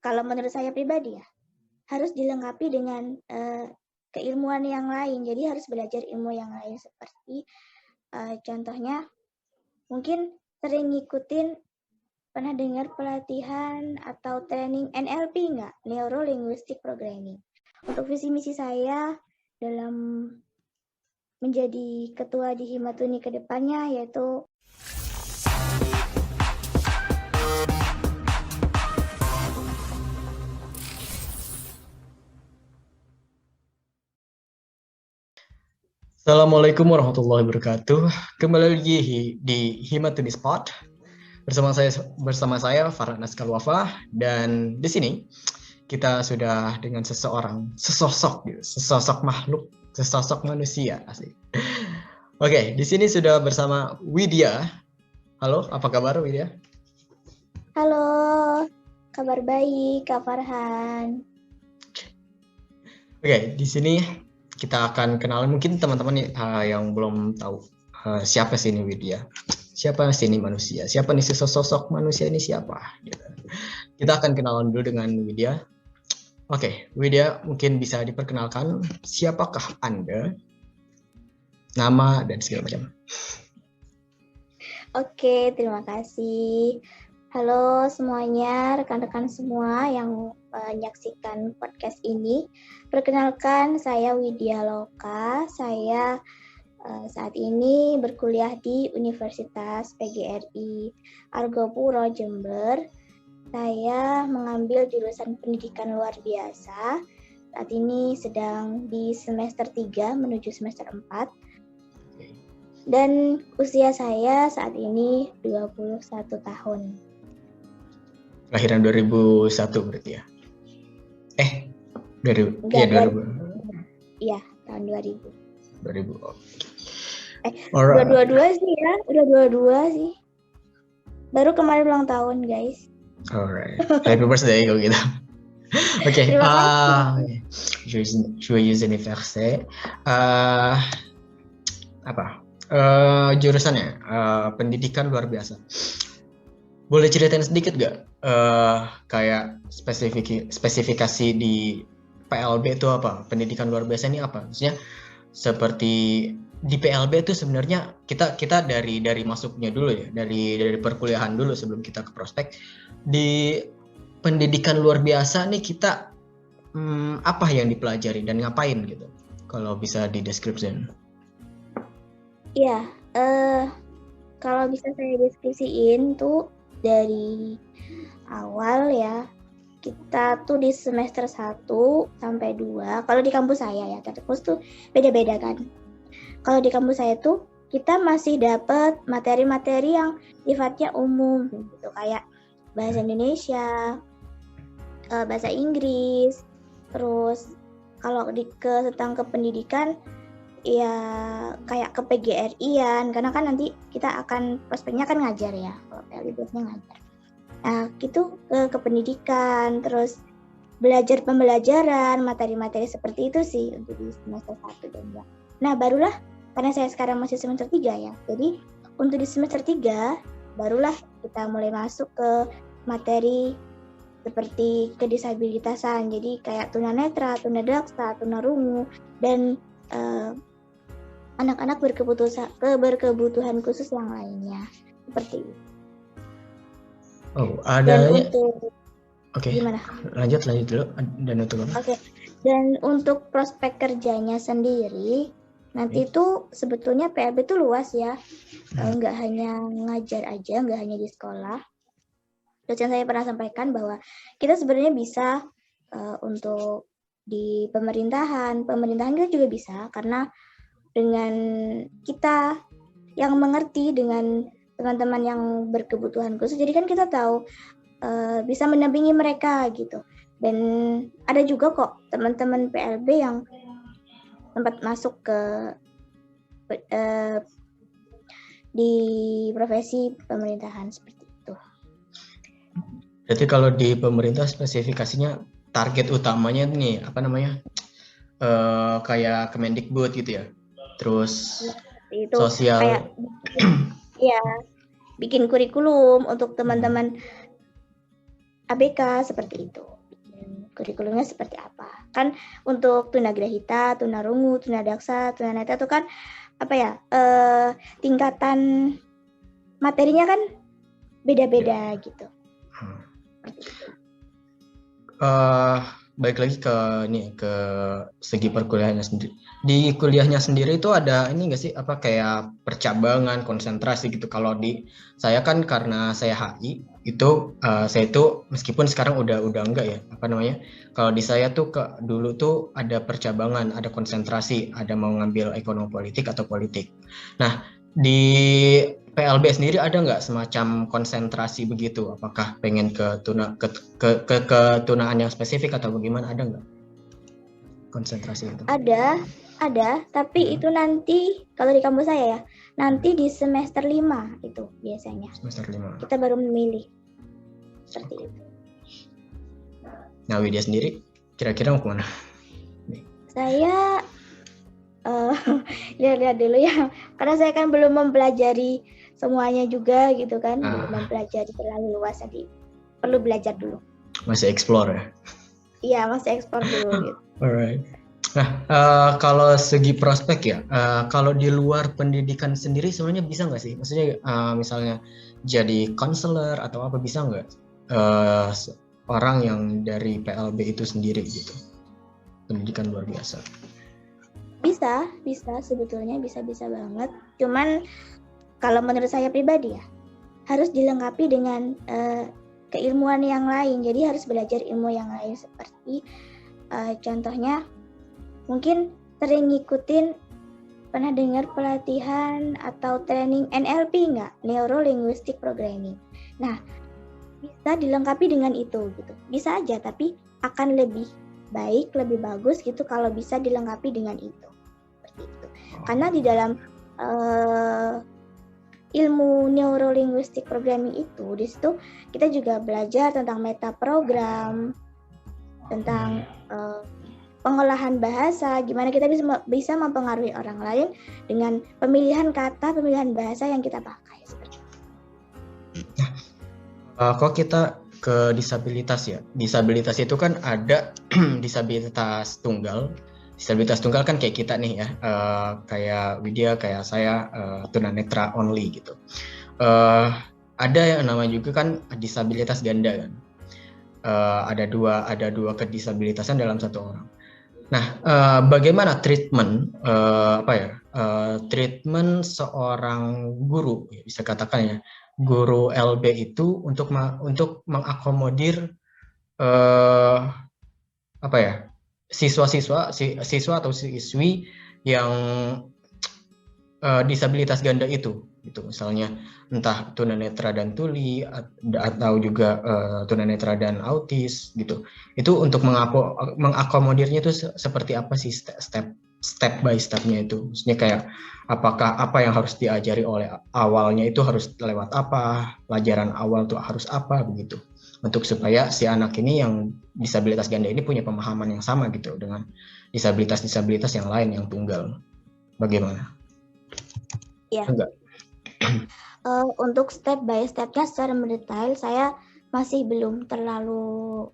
kalau menurut saya pribadi ya, harus dilengkapi dengan keilmuan yang lain. Jadi harus belajar ilmu yang lain seperti contohnya mungkin sering ngikutin, pernah dengar pelatihan atau training NLP nggak? Neuro Linguistic Programming. Untuk visi misi saya dalam menjadi ketua di Himatuni ke depannya yaitu Assalamualaikum warahmatullahi wabarakatuh. Kembali lagi di Himatuni Spot bersama saya Farhanas Kalwafa, dan di sini kita sudah dengan sesosok makhluk, sesosok manusia asli. Oke, di sini sudah bersama Widya. Halo, apa kabar Widya? Halo, kabar baik Kak Farhan. Oke, di sini kita akan kenalan mungkin teman-teman yang belum tahu siapa sih ini Widya. Siapa sih ini manusia? Siapa nih sosok manusia ini siapa? Gitu. Kita akan kenalan dulu dengan Widya. Oke, Widya mungkin bisa diperkenalkan siapakah Anda? Nama dan segala macam. Oke, terima kasih. Halo semuanya, rekan-rekan semua yang menyaksikan podcast ini. Perkenalkan, saya Widya Loka. Saya saat ini berkuliah di Universitas PGRI Argopuro, Jember. Saya mengambil jurusan pendidikan luar biasa. Saat ini sedang di semester 3 menuju semester 4. Dan usia saya saat ini 21 tahun. Kelahiran 2001 berarti ya? 2000. Iya, tahun 2000. 2000. Udah 22 sih ya, udah 22 sih. Baru kemarin ulang tahun, guys. Alright. Happy birthday kalau gitu. Oke. Joyeux anniversaire. Jurusannya pendidikan luar biasa. Boleh ceritain sedikit gak kayak spesifikasi di PLB itu apa? Pendidikan luar biasa ini apa? Maksudnya seperti di PLB itu sebenarnya kita dari masuknya dulu ya, dari perkuliahan dulu sebelum kita ke prospek. Di pendidikan luar biasa nih kita apa yang dipelajari dan ngapain gitu? Kalau bisa dideskripsikan. Iya, kalau bisa saya deskripsiin tuh dari awal ya, kita tuh di semester 1 sampai 2, kalau di kampus saya ya, kampus tuh beda-beda kan. Kalau di kampus saya tuh kita masih dapat materi-materi yang sifatnya umum gitu, kayak bahasa Indonesia, bahasa Inggris, terus kalau tentang kependidikan ya kayak ke PGRI-an, karena kan nanti kita akan prospeknya kan ngajar ya, kalau PLB biasanya ngajar. Nah gitu ke pendidikan, terus belajar pembelajaran, materi-materi seperti itu sih untuk di semester 1 dan 2. Nah barulah, karena saya sekarang masih semester 3 ya, jadi untuk di semester 3 barulah kita mulai masuk ke materi seperti kedisabilitasan, jadi kayak tunanetra, tunadaksa, tunarungu, dan anak-anak berkebutuhan khusus yang lainnya seperti itu. Oh, ada. Oke. Gimana? Lanjut dulu. Dan untuk apa? Oke. Dan untuk prospek kerjanya sendiri, nanti itu sebetulnya PLB itu luas ya, nggak hanya ngajar aja, nggak hanya di sekolah. Dosen saya pernah sampaikan bahwa kita sebenarnya bisa untuk di pemerintahan kita juga bisa, karena dengan kita yang mengerti dengan teman-teman yang berkebutuhan khusus, jadi kan kita tahu bisa mendampingi mereka gitu. Dan ada juga kok teman-teman PLB yang sempat masuk ke di profesi pemerintahan seperti itu. Jadi kalau di pemerintah spesifikasinya target utamanya nih apa namanya? Kayak Kemendikbud gitu ya. Terus itu sosial kayak ya bikin kurikulum untuk teman-teman ABK seperti itu. Kurikulumnya seperti apa? Kan untuk tunagrahita, tunarungu, tunadaksa, tunanetra itu kan apa ya? Tingkatan materinya kan beda-beda gitu. Balik lagi ke segi perkuliahannya sendiri. Di kuliahnya sendiri itu ada ini nggak sih apa kayak percabangan, konsentrasi gitu? Kalau di saya kan karena saya HI itu saya itu meskipun sekarang udah enggak ya apa namanya? Kalau di saya tuh dulu tuh ada percabangan, ada konsentrasi, ada mau ngambil ekonomi politik atau politik. Nah di PLB sendiri ada nggak semacam konsentrasi begitu? Apakah pengen ke tunaan yang spesifik atau bagaimana? Ada nggak konsentrasi itu? Ada, tapi itu nanti kalau di kampus saya ya, nanti di semester 5 itu biasanya. Semester 5. Kita baru memilih. Seperti itu. Nah, Widya sendiri kira-kira mau kemana? Saya lihat dulu ya, karena saya kan belum mempelajari semuanya juga gitu kan, belum mempelajari terlalu luas, nanti perlu belajar dulu. Masih explore ya? Iya, masih explore dulu gitu. Alright. Nah, kalau segi prospek ya, kalau di luar pendidikan sendiri sebenarnya bisa nggak sih? Maksudnya misalnya jadi konselor atau apa, bisa nggak orang yang dari PLB itu sendiri gitu? Pendidikan luar biasa. Bisa sebetulnya bisa banget. Cuman kalau menurut saya pribadi ya, harus dilengkapi dengan keilmuan yang lain. Jadi harus belajar ilmu yang lain seperti contohnya mungkin sering ngikutin, pernah dengar pelatihan atau training NLP nggak? Neuro Linguistic Programming. Nah, bisa dilengkapi dengan itu gitu. Bisa aja, tapi akan lebih baik, lebih bagus gitu kalau bisa dilengkapi dengan itu. Seperti itu. Karena di dalam ilmu Neuro Linguistic Programming itu, di situ kita juga belajar tentang metaprogram, tentang pengolahan bahasa, gimana kita bisa mempengaruhi orang lain dengan pemilihan kata, pemilihan bahasa yang kita pakai. Seperti itu. Kok kita ke disabilitas ya? Disabilitas itu kan ada disabilitas tunggal. Disabilitas tunggal kan kayak kita nih ya, kayak Widya, kayak saya tunanetra only gitu. Ada yang namanya juga kan disabilitas ganda kan. Ada dua kedisabilitasan dalam satu orang. Nah, bagaimana treatment treatment seorang guru, bisa katakan ya, guru LB itu untuk mengakomodir siswa atau siswi yang disabilitas ganda itu, gitu. Misalnya entah tunanetra dan tuli atau juga tunanetra dan autis gitu. Itu untuk mengakomodirnya itu seperti apa sih step by stepnya itu? Maksudnya kayak apakah apa yang harus diajari oleh awalnya itu harus lewat apa, pelajaran awal tuh harus apa begitu, untuk supaya si anak ini yang disabilitas ganda ini punya pemahaman yang sama gitu dengan disabilitas yang lain yang tunggal. Bagaimana? Ya. Untuk step by stepnya secara mendetail saya masih belum terlalu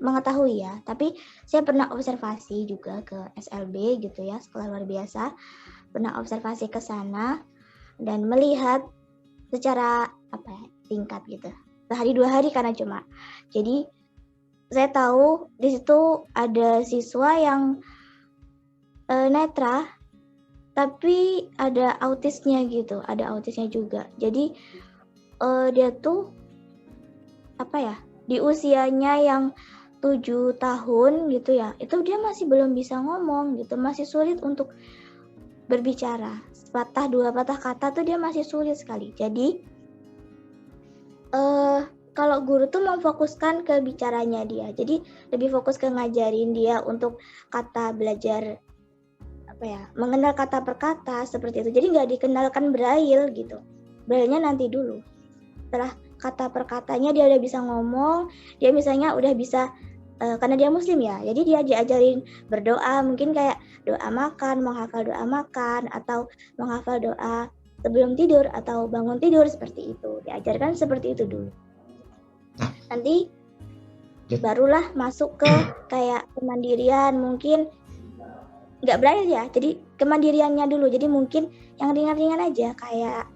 mengetahui ya, tapi saya pernah observasi juga ke SLB gitu ya, sekolah luar biasa, pernah observasi ke sana dan melihat secara tingkat gitu, sehari 2 hari karena cuma. Jadi saya tahu di situ ada siswa yang netra tapi ada autisnya gitu, ada autisnya juga. Jadi dia tuh di usianya yang 7 tahun gitu ya, itu dia masih belum bisa ngomong gitu, masih sulit untuk berbicara. Sepatah 2 patah kata tuh dia masih sulit sekali. Jadi kalau guru tuh memfokuskan ke bicaranya dia, jadi lebih fokus ke ngajarin dia untuk kata, belajar mengenal kata per kata seperti itu. Jadi nggak dikenalkan braille gitu, braille-nya nanti dulu. Setelah kata per katanya dia udah bisa ngomong, dia misalnya udah bisa karena dia muslim ya, jadi dia diajarin berdoa, mungkin kayak doa makan, menghafal doa makan, atau menghafal doa sebelum tidur atau bangun tidur, seperti itu. Diajarkan seperti itu dulu. Nanti barulah masuk ke kayak kemandirian, mungkin nggak braille ya, jadi kemandiriannya dulu. Jadi mungkin yang ringan-ringan aja kayak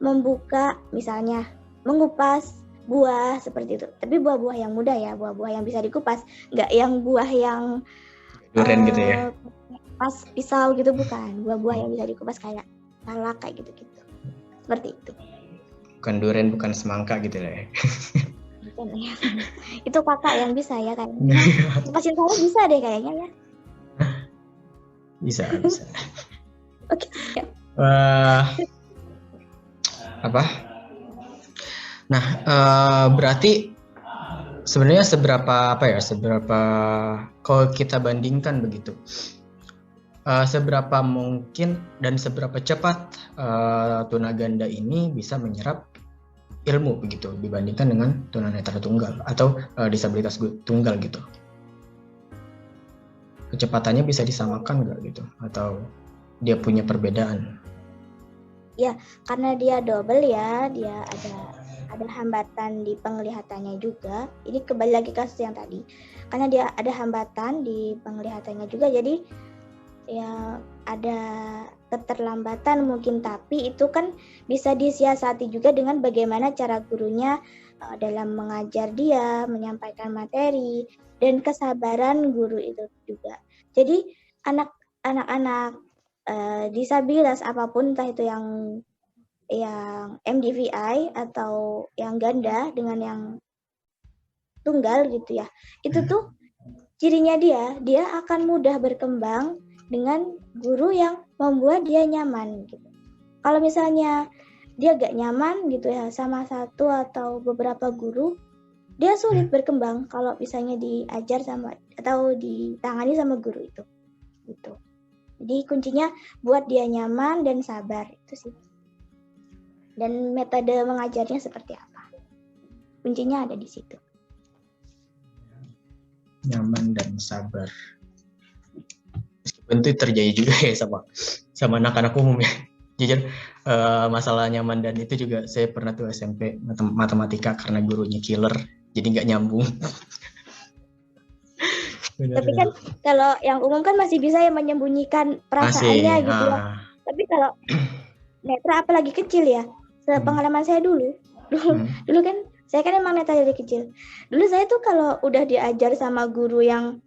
membuka, misalnya mengupas buah seperti itu. Tapi buah-buah yang mudah ya, buah-buah yang bisa dikupas, nggak yang buah yang Durian gitu ya. pas pisau gitu, bukan. Buah-buah yang bisa dikupas kayak salak kayak gitu-gitu. Seperti itu. Bukan durian, bukan semangka gitu lah ya. Bukan ya. Itu kakak yang bisa ya kayaknya. Kupasin salak bisa deh kayaknya ya. Bisa. Oke. Apa? Nah, berarti sebenarnya seberapa kalau kita bandingkan begitu, seberapa mungkin dan seberapa cepat tunaganda ini bisa menyerap ilmu begitu dibandingkan dengan tunanetra tunggal atau disabilitas tunggal gitu? Kecepatannya bisa disamakan nggak gitu, atau dia punya perbedaan? Ya, karena dia double ya, dia ada hambatan di penglihatannya juga. Ini kembali lagi kasus yang tadi, karena dia ada hambatan di penglihatannya juga, jadi ya ada keterlambatan mungkin, tapi itu kan bisa disiasati juga dengan bagaimana cara gurunya dalam mengajar dia, menyampaikan materi, dan kesabaran guru itu juga. Jadi anak-anak disabilitas apapun, entah itu yang MDVI atau yang ganda dengan yang tunggal gitu ya, itu tuh cirinya dia akan mudah berkembang dengan guru yang membuat dia nyaman gitu. Kalau misalnya dia gak nyaman gitu ya sama satu atau beberapa guru, dia sulit berkembang kalau misalnya diajar sama atau ditangani sama guru itu gitu. Jadi kuncinya buat dia nyaman dan sabar, itu sih. Dan metode mengajarnya seperti apa, kuncinya ada di situ. Nyaman dan sabar. Meskipun itu terjadi juga ya sama anak-anak umum ya. Jujur masalah nyaman dan itu juga saya pernah tuh SMP matematika, karena gurunya killer jadi nggak nyambung. Tapi kan kalau yang umum kan masih bisa ya menyembunyikan perasaannya gitu ya. Tapi kalau netra apalagi kecil ya, sepengalaman saya dulu kan saya kan emang netra dari kecil. Dulu saya tuh kalau udah diajar sama guru yang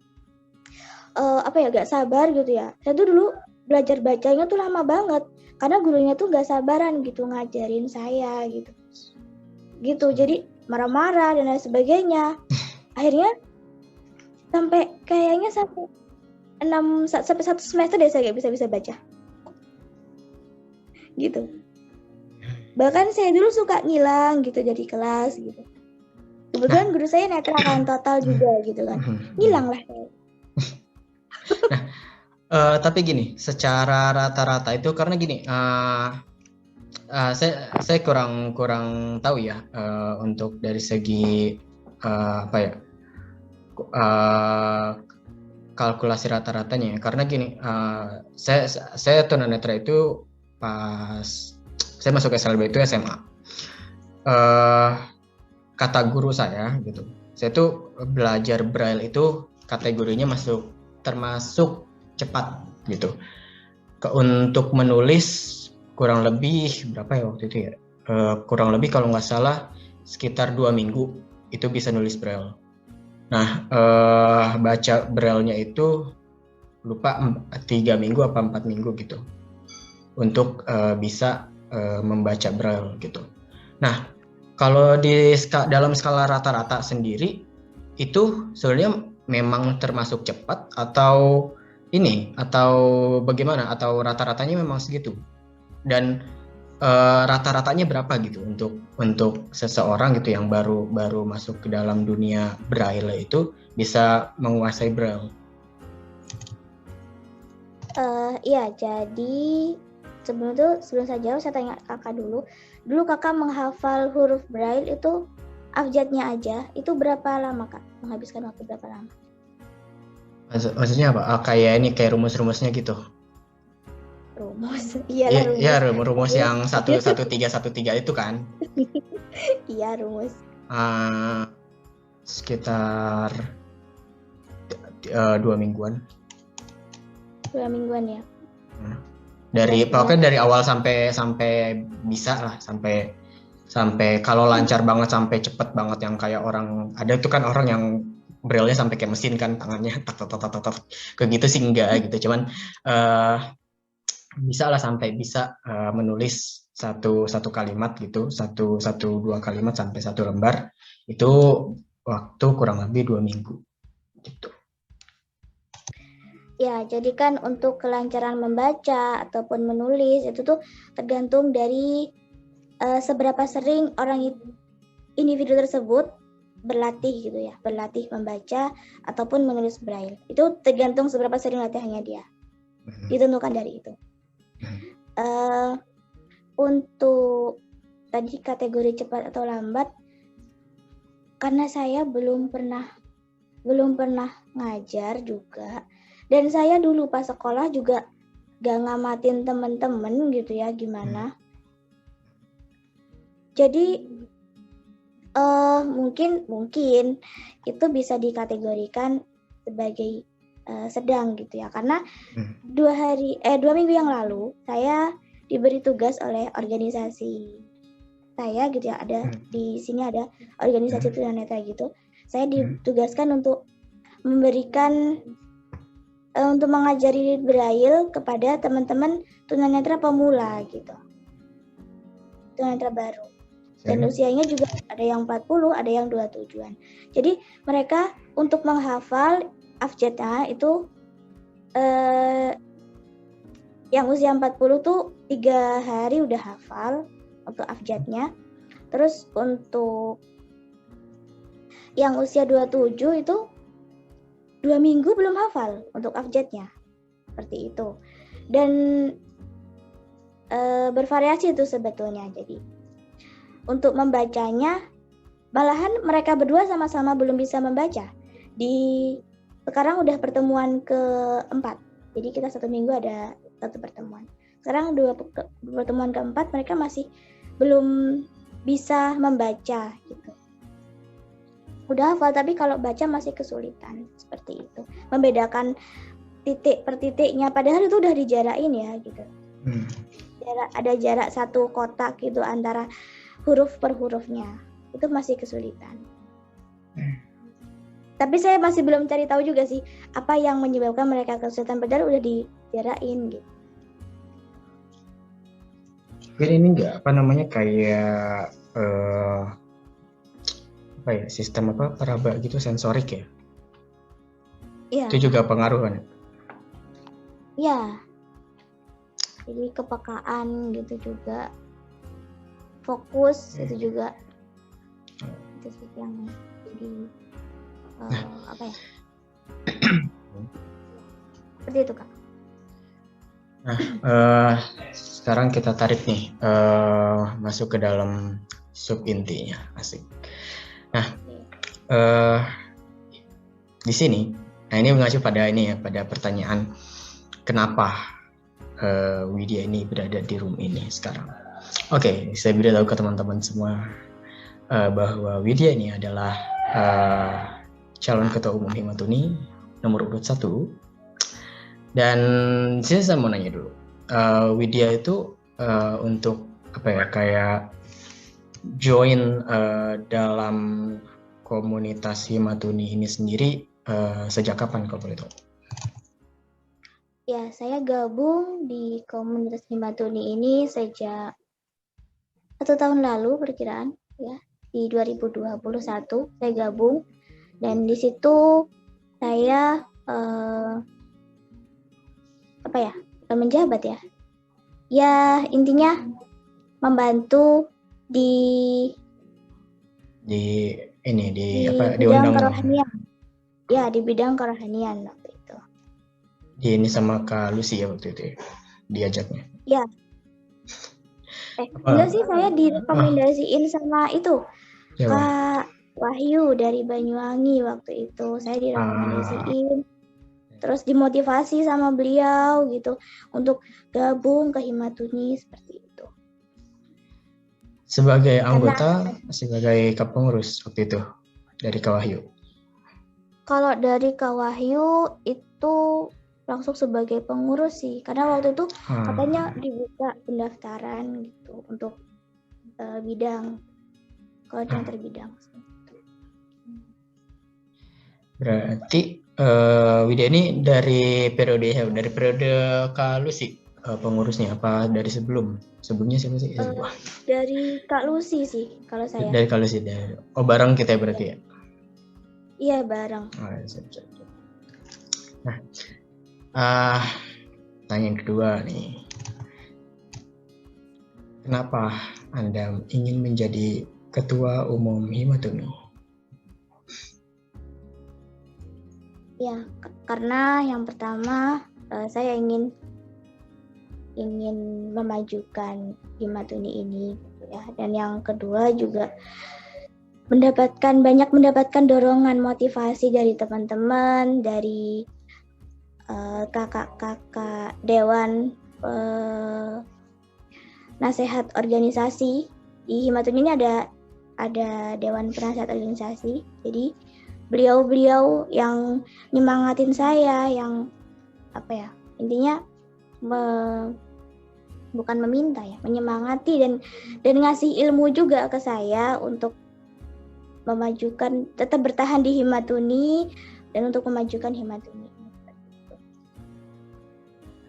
gak sabar gitu ya, saya tuh dulu belajar bacanya tuh lama banget karena gurunya tuh gak sabaran gitu ngajarin saya gitu. Jadi marah-marah dan lain sebagainya. Akhirnya sampai 1 semester deh saya gak bisa baca gitu. Bahkan saya dulu suka ngilang gitu dari kelas gitu. Kebetulan guru saya netra kan total juga gitu kan, ngilang lah saya. Tapi gini, secara rata-rata itu karena gini, saya kurang tahu ya untuk dari segi kalkulasi rata-ratanya ya. Karena gini, saya tunanetra itu pas saya masuk SLB itu SMA. Kata guru saya gitu, saya tuh belajar braille itu kategorinya termasuk cepat gitu. Untuk menulis kurang lebih berapa ya waktu itu ya? Kurang lebih kalau nggak salah sekitar 2 minggu itu bisa nulis braille. Nah, baca braille-nya itu lupa 3 minggu apa 4 minggu gitu untuk bisa membaca braille gitu. Nah, kalau dalam skala rata-rata sendiri itu sebenarnya memang termasuk cepat atau bagaimana, atau rata-ratanya memang segitu? Dan rata-ratanya berapa gitu untuk seseorang gitu yang baru masuk ke dalam dunia braille itu bisa menguasai braille? Iya, jadi sebelum saya jawab, saya tanya kakak dulu. Dulu kakak menghafal huruf braille itu abjadnya aja, itu berapa lama kak? Menghabiskan waktu berapa lama? Maksudnya apa? Kayak rumus-rumusnya gitu? Rumus? Iyalah rumus. Iya, rumus yang 11313 itu kan? Iya, rumus. sekitar 2 mingguan. 2 mingguan ya. Pokoknya dari awal sampai bisa lah, sampai kalau lancar banget, sampai cepet banget, yang kayak orang ada tuh kan orang yang braille-nya sampai kayak mesin kan, tangannya tak tak tak tak tak kayak gitu sih enggak gitu, cuman bisa lah sampai bisa menulis satu kalimat gitu, satu dua kalimat sampai satu lembar, itu waktu kurang lebih 2 minggu gitu. Ya, jadi kan untuk kelancaran membaca ataupun menulis itu tuh tergantung dari seberapa sering individu tersebut berlatih gitu ya, berlatih membaca ataupun menulis braille. Itu tergantung seberapa sering latihannya dia. Ditentukan dari itu. Untuk tadi kategori cepat atau lambat, karena saya belum pernah ngajar juga, dan saya dulu pas sekolah juga gak ngamatin temen-temen gitu ya gimana. Jadi mungkin itu bisa dikategorikan sebagai sedang gitu ya, karena 2 minggu yang lalu saya diberi tugas oleh organisasi saya gitu ya, ada di sini ada organisasi tunanetra gitu. Saya ditugaskan untuk memberikan untuk mengajari braille kepada teman-teman tunanetra pemula gitu, tunanetra baru. Dan usianya juga ada yang 40, ada yang 27-an. Jadi mereka untuk menghafal abjadnya itu yang usia 40 tuh 3 hari udah hafal untuk abjadnya. Terus untuk yang usia 27 itu 2 minggu belum hafal untuk abjadnya. Seperti itu. Dan bervariasi itu sebetulnya. Jadi untuk membacanya, malahan mereka berdua sama-sama belum bisa membaca. Sekarang udah pertemuan ke-4. Jadi kita 1 minggu ada 1 pertemuan. Sekarang 2 pertemuan ke-4 mereka masih belum bisa membaca gitu. Udah hafal tapi kalau baca masih kesulitan, seperti itu. Membedakan titik per titiknya, padahal itu udah dijarain ya gitu. Ada jarak 1 kotak gitu antara huruf per hurufnya, itu masih kesulitan. Tapi saya masih belum cari tahu juga sih apa yang menyebabkan mereka kesulitan, padahal udah dijarain gitu. Mungkin ini enggak kayak sistem peraba gitu, sensorik ya? Iya. Itu juga pengaruh kan? Iya. Jadi kepekaan gitu juga. Fokus itu juga itu sih yang jadi seperti itu Kak. Nah, sekarang kita tarik nih masuk ke dalam sub intinya, asik. Nah, di sini, ini mengacu pada pada pertanyaan kenapa Widya ini berada di room ini sekarang. Oke, saya beritahu ke teman-teman semua bahwa Widya ini adalah calon ketua umum Himatuni nomor urut 1. Dan saya mau nanya dulu, Widya itu untuk kayak join dalam komunitas Himatuni ini sendiri sejak kapan kalau boleh tahu? Ya, saya gabung di komunitas Himatuni ini sejak 1 tahun lalu perkiraan ya, di 2021 saya gabung, dan di situ saya menjabat ya. Ya, intinya membantu di bidang kerohanian. Ya, di bidang kerohanian waktu itu. Ini sama Kak Lucy ya waktu itu ya, diajaknya. Ya. Enggak sih, saya direkomendasiin sama itu Kak Wahyu dari Banyuwangi waktu itu. Saya direkomendasiin, terus dimotivasi sama beliau gitu untuk gabung ke Himatuni seperti itu. Sebagai anggota, sebagai kepengurus waktu itu? dari Kak Wahyu? Kalau dari Kak Wahyu itu langsung sebagai pengurus sih, karena waktu itu katanya dibuka pendaftaran gitu untuk bidang koordinator bidang. Berarti Widya ini dari periode Kak Lucy pengurusnya apa dari sebelumnya siapa sih? Dari Kak Lucy sih kalau saya. Dari Kak Lucy. Oh, bareng kita ya berarti ya? Iya, bareng. Nah, tanya yang kedua nih. Kenapa Anda ingin menjadi Ketua Umum Himatuni? Ya, karena yang pertama saya ingin memajukan Himatuni ini gitu ya. Dan yang kedua juga banyak mendapatkan dorongan motivasi dari teman-teman, dari kakak-kakak dewan nasihat organisasi. Di Himatuni ini ada dewan penasehat organisasi. Jadi beliau-beliau yang nyemangatin saya, yang intinya bukan meminta ya, menyemangati dan ngasih ilmu juga ke saya untuk memajukan, tetap bertahan di Himatuni dan untuk memajukan Himatuni.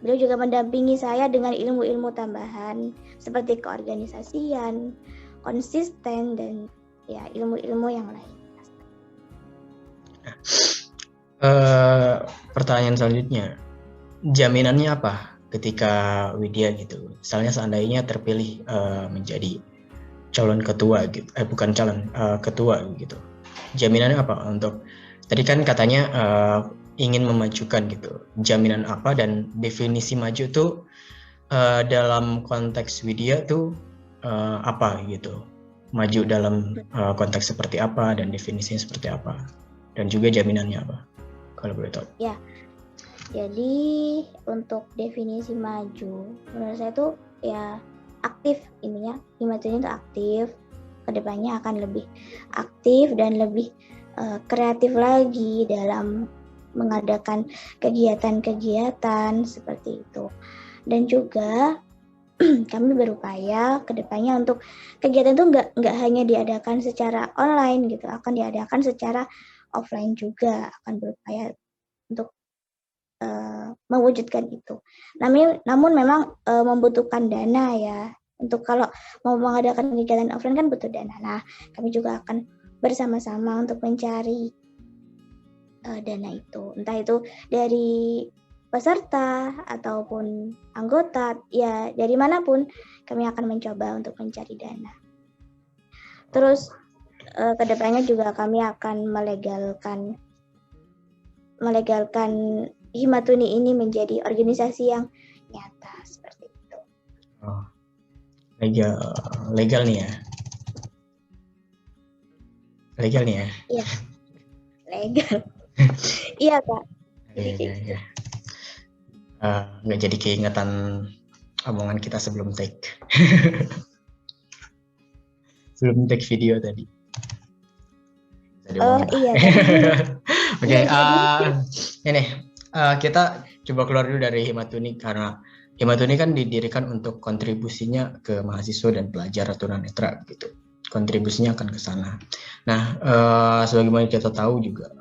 Beliau juga mendampingi saya dengan ilmu-ilmu tambahan seperti keorganisasian, konsisten, dan ya ilmu-ilmu yang lain. Pertanyaan selanjutnya, jaminannya apa ketika Widya gitu, misalnya seandainya terpilih menjadi calon ketua gitu, bukan calon ketua gitu, jaminannya apa untuk, tadi kan katanya ingin memajukan gitu, jaminan apa dan definisi maju tuh dalam konteks Widya tuh apa gitu, maju dalam konteks seperti apa dan definisinya seperti apa, dan juga jaminannya apa kalau boleh tahu? Ya, jadi untuk definisi maju, menurut saya tuh ya aktif ininya, Himatuni itu aktif, kedepannya akan lebih aktif dan lebih kreatif lagi dalam mengadakan kegiatan-kegiatan seperti itu. Dan juga kami berupaya kedepannya untuk kegiatan itu nggak hanya diadakan secara online gitu, akan diadakan secara offline juga, akan berupaya untuk mewujudkan itu. Namun memang membutuhkan dana ya. Untuk kalau mau mengadakan kegiatan offline kan butuh dana. Nah, kami juga akan bersama-sama untuk mencari dana itu. Entah itu dari peserta ataupun anggota, ya dari manapun kami akan mencoba untuk mencari dana. Terus kedepannya juga kami akan melegalkan Himatuni ini menjadi organisasi yang nyata seperti itu. Oh, legal nih ya? Legal nih ya? Iya, legal. Iya Kak. Iya. Nggak jadi keingetan omongan kita sebelum take. Sebelum take video tadi. Oh iya. Oke, ini kita coba keluar dulu dari Himatuni, karena Himatuni kan didirikan untuk kontribusinya ke mahasiswa dan pelajar tunanetra gitu. Kontribusinya akan ke sana. Nah, sebagaimana kita tahu juga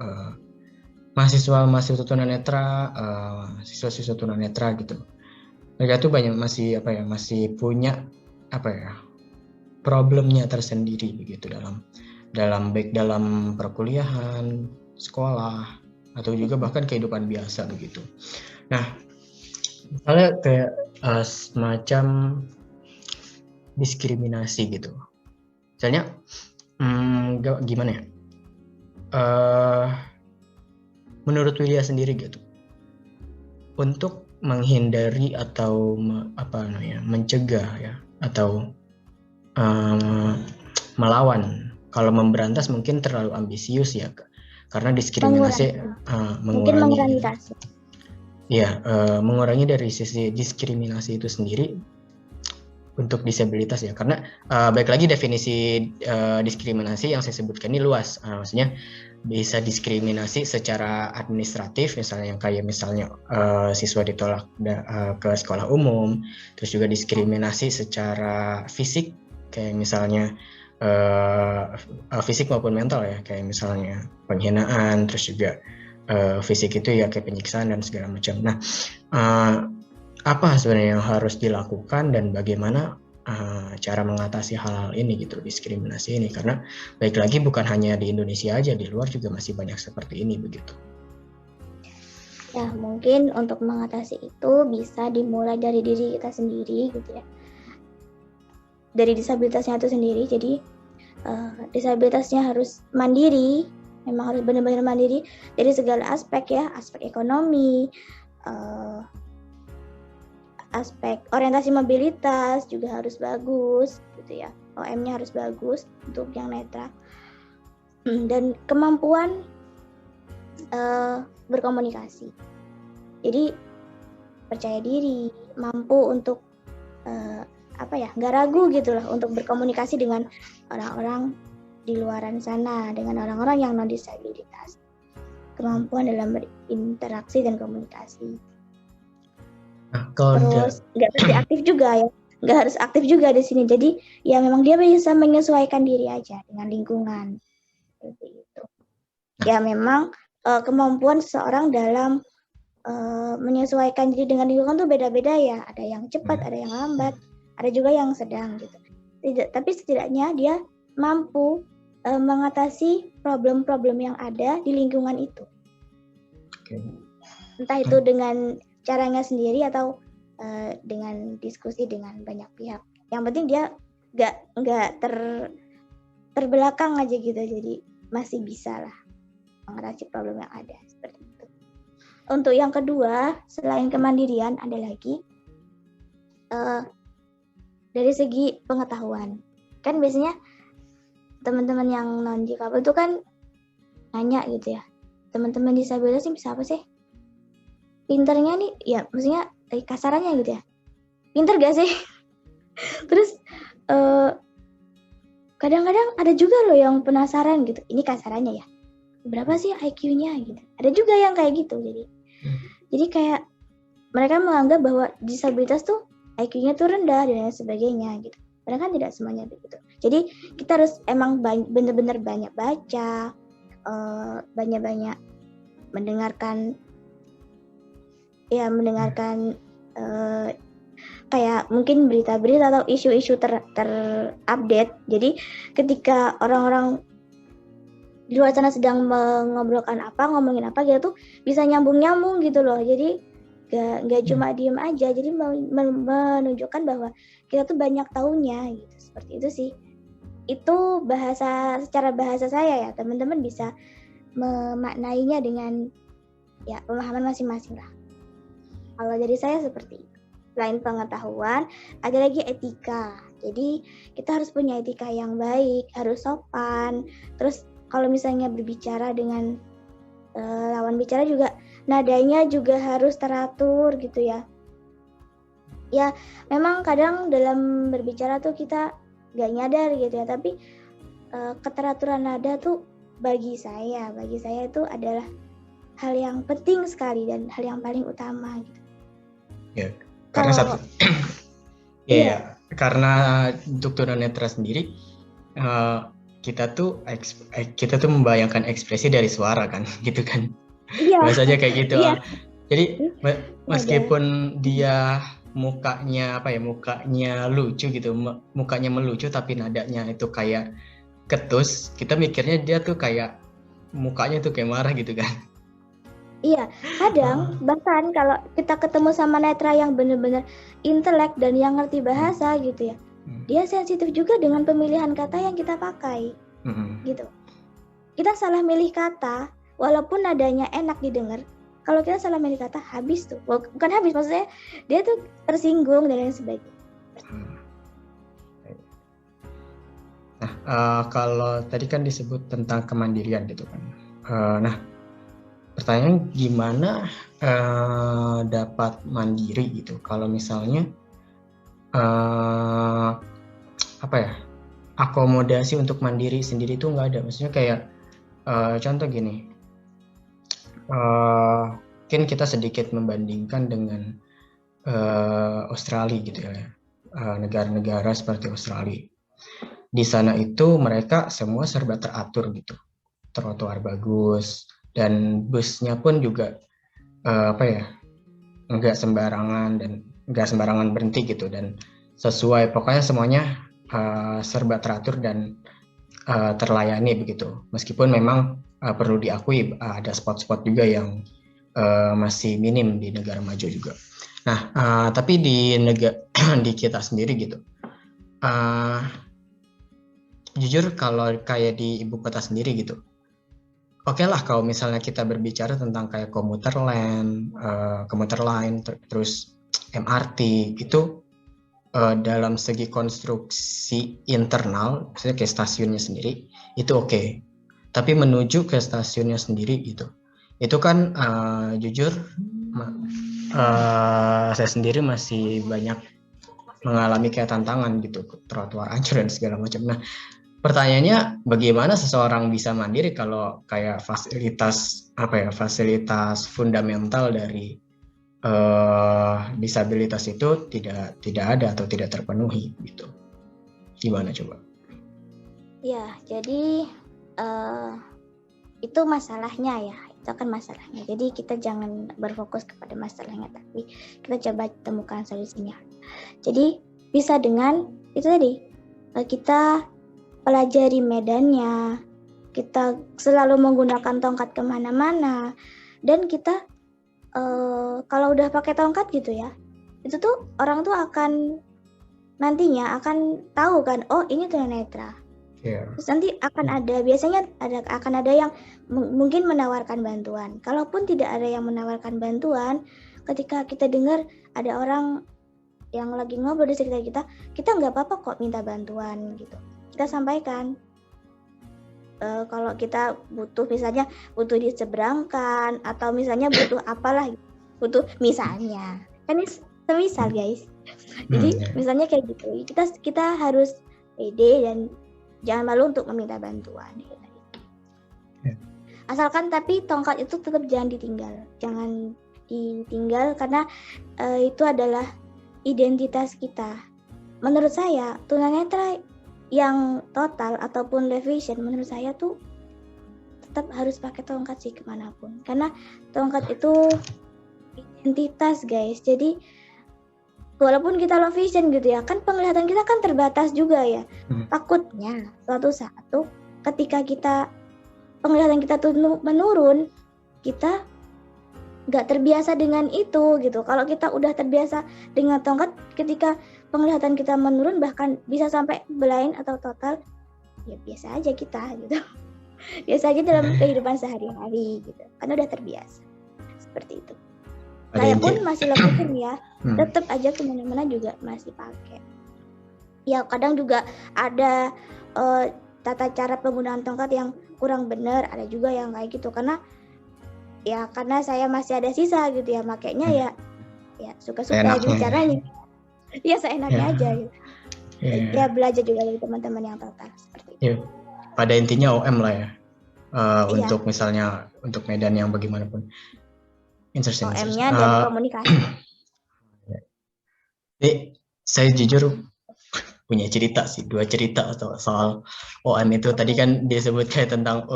mahasiswa tunanetra, siswa-siswa tunanetra gitu, mereka tuh banyak masih punya problemnya tersendiri begitu dalam perkuliahan, sekolah, atau juga bahkan kehidupan biasa begitu. Nah, misalnya kayak semacam diskriminasi gitu. Misalnya gimana ya? Menurut Widya sendiri gitu, untuk menghindari atau mencegah ya, atau melawan, kalau memberantas mungkin terlalu ambisius ya, karena diskriminasi mengurangi gitu. Ya, mengurangi dari sisi diskriminasi itu sendiri, untuk disabilitas ya, karena baik lagi definisi diskriminasi yang saya sebutkan ini luas. Maksudnya bisa diskriminasi secara administratif, misalnya yang kayak misalnya siswa ditolak ke sekolah umum, terus juga diskriminasi secara fisik, kayak misalnya fisik maupun mental ya, kayak misalnya penghinaan, terus juga fisik itu ya kayak penyiksaan dan segala macam. Nah, apa sebenarnya yang harus dilakukan dan bagaimana cara mengatasi hal-hal ini gitu, diskriminasi ini, karena baik lagi bukan hanya di Indonesia aja, di luar juga masih banyak seperti ini begitu. Ya, mungkin untuk mengatasi itu bisa dimulai dari diri kita sendiri gitu ya. Dari disabilitasnya itu sendiri, jadi disabilitasnya harus mandiri, memang harus benar-benar mandiri dari segala aspek ya, aspek ekonomi, aspek orientasi mobilitas juga harus bagus gitu ya, OM-nya harus bagus untuk yang netra, dan kemampuan berkomunikasi. Jadi percaya diri, mampu untuk nggak ragu gitulah untuk berkomunikasi dengan orang-orang di luaran sana, dengan orang-orang yang non disabilitas. Kemampuan dalam berinteraksi dan komunikasi. Terus nggak pasti aktif juga ya, nggak harus aktif juga di sini. Jadi ya memang dia bisa menyesuaikan diri aja dengan lingkungan seperti itu. Ya memang kemampuan seseorang dalam menyesuaikan diri dengan lingkungan tuh beda-beda ya. Ada yang cepat, ada yang lambat, ada juga yang sedang gitu. Tapi setidaknya dia mampu mengatasi problem-problem yang ada di lingkungan itu. Entah itu dengan caranya sendiri atau dengan diskusi dengan banyak pihak. Yang penting dia nggak terbelakang aja gitu, jadi masih bisa lah mengatasi problem yang ada seperti itu. Untuk yang kedua, selain kemandirian ada lagi dari segi pengetahuan. Kan biasanya teman-teman yang non difabel itu kan nanya gitu ya, teman-teman disabilitas ini bisa apa sih? Pinternya nih, ya maksudnya kasarannya gitu ya, pinter gak sih? Terus kadang-kadang ada juga loh yang penasaran gitu, ini kasarannya ya, berapa sih IQ-nya gitu. Ada juga yang kayak gitu, jadi kayak mereka menganggap bahwa disabilitas tuh IQ-nya tuh rendah dan lain sebagainya gitu. Padahal kan tidak semuanya begitu. Jadi kita harus emang benar-benar banyak baca, banyak-banyak mendengarkan kayak mungkin berita-berita atau isu-isu terupdate. Jadi ketika orang-orang di luar sana sedang ngomongin apa gitu tuh bisa nyambung gitu loh. Jadi gak cuma diem aja. Jadi menunjukkan bahwa kita tuh banyak taunya gitu. Seperti itu sih. Itu secara bahasa saya ya. Teman-teman bisa memaknainya dengan ya pemahaman masing-masing lah. Kalau dari saya seperti itu. Selain pengetahuan, ada lagi etika. Jadi kita harus punya etika yang baik, harus sopan. Terus kalau misalnya berbicara dengan lawan bicara juga, nadanya juga harus teratur gitu ya. Ya memang kadang dalam berbicara tuh kita gak nyadar gitu ya. Tapi keteraturan nada tuh bagi saya itu adalah hal yang penting sekali dan hal yang paling utama gitu. Ya, karena karena untuk tunanetra sendiri kita tuh membayangkan ekspresi dari suara kan, gitu kan? Iya. Biasanya kayak gitu. Iya. Jadi meskipun dia mukanya lucu gitu, mukanya melucu tapi nadanya itu kayak ketus, kita mikirnya dia tuh kayak mukanya tuh kayak marah gitu kan? Iya, kadang bahkan kalau kita ketemu sama netra yang benar-benar intelek dan yang ngerti bahasa gitu ya, dia sensitif juga dengan pemilihan kata yang kita pakai, gitu. Kita salah milih kata, walaupun nadanya enak didengar, kalau kita salah milih kata habis tuh, bukan habis maksudnya dia tuh tersinggung dan lain sebagainya. Nah, kalau tadi kan disebut tentang kemandirian gitu kan, nah. Pertanyaan gimana dapat mandiri gitu kalau misalnya apa ya, akomodasi untuk mandiri sendiri itu nggak ada. Maksudnya kayak contoh gini, mungkin kita sedikit membandingkan dengan Australia gitu ya, negara-negara seperti Australia. Di sana itu mereka semua serba teratur gitu, trotoar bagus, dan busnya pun juga apa ya, nggak sembarangan berhenti gitu, dan sesuai, pokoknya semuanya serba teratur dan terlayani begitu. Meskipun memang perlu diakui ada spot-spot juga yang masih minim di negara maju juga. Nah, tapi di di kita sendiri gitu, jujur kalau kayak di ibu kota sendiri gitu, oke lah kalau misalnya kita berbicara tentang kayak komuter line, terus MRT itu dalam segi konstruksi internal, misalnya kayak stasiunnya sendiri itu oke. Tapi menuju ke stasiunnya sendiri gitu, itu kan jujur saya sendiri masih banyak mengalami kayak tantangan gitu, trotoar hancur dan segala macam. Nah, pertanyaannya, bagaimana seseorang bisa mandiri kalau kayak fasilitas fundamental dari disabilitas itu tidak ada atau tidak terpenuhi gitu? Gimana coba? Ya, jadi itu masalahnya ya, itu kan masalahnya. Jadi kita jangan berfokus kepada masalahnya, tapi kita coba temukan solusinya. Jadi bisa dengan itu tadi, kita pelajari medannya, kita selalu menggunakan tongkat kemana-mana, dan kita kalau udah pakai tongkat gitu ya, itu tuh orang tuh akan nantinya akan tahu kan, oh ini tunanetra. Yeah. Terus nanti biasanya akan ada yang mungkin menawarkan bantuan. Kalaupun tidak ada yang menawarkan bantuan, ketika kita dengar ada orang yang lagi ngobrol di sekitar kita nggak apa-apa kok minta bantuan gitu. Kita sampaikan kalau kita butuh, misalnya butuh diseberangkan atau misalnya butuh apalah, butuh misalnya, kan ini semisal guys. Jadi misalnya kayak gitu, kita harus pede dan jangan malu untuk meminta bantuan. Asalkan tapi tongkat itu tetap jangan ditinggal karena itu adalah identitas kita. Menurut saya tunanetra yang total ataupun low vision, menurut saya tuh tetap harus pakai tongkat sih kemanapun, karena tongkat itu identitas guys. Jadi walaupun kita low vision gitu ya, kan penglihatan kita kan terbatas juga ya. Takutnya suatu saat ketika penglihatan kita tuh menurun, kita nggak terbiasa dengan itu gitu. Kalau kita udah terbiasa dengan tongkat, ketika penglihatan kita menurun bahkan bisa sampai blind atau total, ya biasa aja kita gitu. Biasa aja dalam kehidupan sehari-hari gitu, karena udah terbiasa seperti itu. Saya pun masih lepasin ya, tetap aja kemana-mana juga masih pakai. Ya kadang juga ada tata cara penggunaan tongkat yang kurang benar, ada juga yang kayak gitu, karena saya masih ada sisa gitu ya, makanya ya suka-suka caranya. Ya seenaknya aja gitu. Ya belajar juga dari teman-teman yang total seperti itu. Ya, pada intinya OM lah ya. Untuk misalnya untuk medan yang bagaimanapun. OM-nya dan komunikasi. Jadi saya jujur punya dua cerita soal OM itu. Tadi kan disebut kayak tentang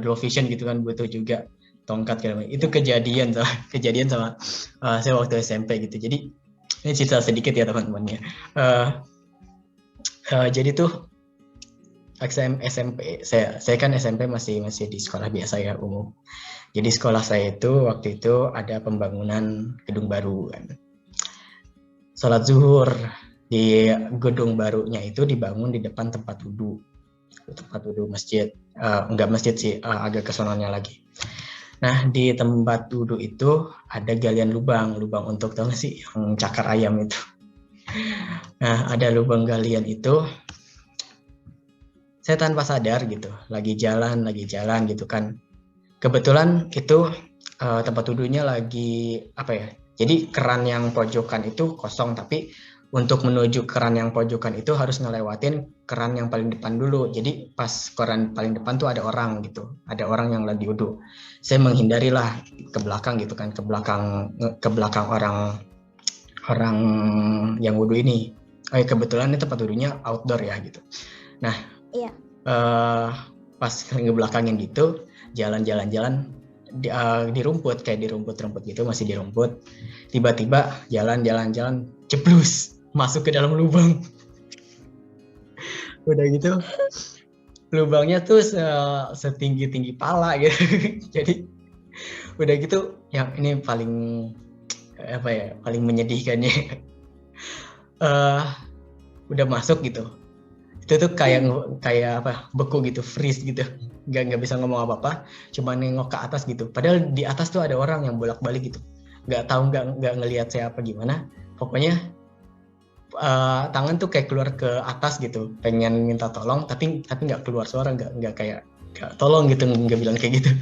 low vision gitu kan, butuh juga tongkat gitu. Itu kejadian sama saya waktu SMP gitu. Jadi ini cerita sedikit ya teman-temannya. Jadi tuh SMP, saya kan SMP masih di sekolah biasa ya, umum. Jadi sekolah saya itu waktu itu ada pembangunan gedung baru kan. Sholat zuhur di gedung barunya itu dibangun di depan tempat wudhu masjid. Enggak masjid sih, agak ke sononya lagi. Nah di tempat wudhu itu ada galian lubang untuk, tahu nggak sih yang cakar ayam itu. Nah ada lubang galian itu, saya tanpa sadar gitu, lagi jalan gitu kan. Kebetulan itu tempat wudhunya lagi jadi keran yang pojokan itu kosong, tapi untuk menuju keran yang pojokan itu harus ngelewatin keran yang paling depan dulu. Jadi pas keran paling depan tuh ada orang gitu, ada orang yang lagi wudhu. Saya menghindarilah ke belakang gitu kan, ke belakang orang yang wudhu ini. Kebetulan ini tempat wudhunya outdoor ya gitu. Nah, Iya. Pas ngebelakangin gitu, jalan-jalan di rumput, kayak di rumput gitu, masih di rumput. Tiba-tiba jalan jeblus masuk ke dalam lubang. Udah gitu lubangnya tuh setinggi pala gitu. Jadi udah gitu yang ini paling paling menyedihkannya. Udah masuk gitu, itu tuh kayak beku gitu, freeze gitu, nggak bisa ngomong apa-apa, cuma nengok ke atas gitu, padahal di atas tuh ada orang yang bolak-balik gitu, nggak ngelihat saya apa gimana, pokoknya tangan tuh kayak keluar ke atas gitu, pengen minta tolong tapi nggak keluar suara, nggak kayak nggak tolong gitu, nggak bilang kayak gitu,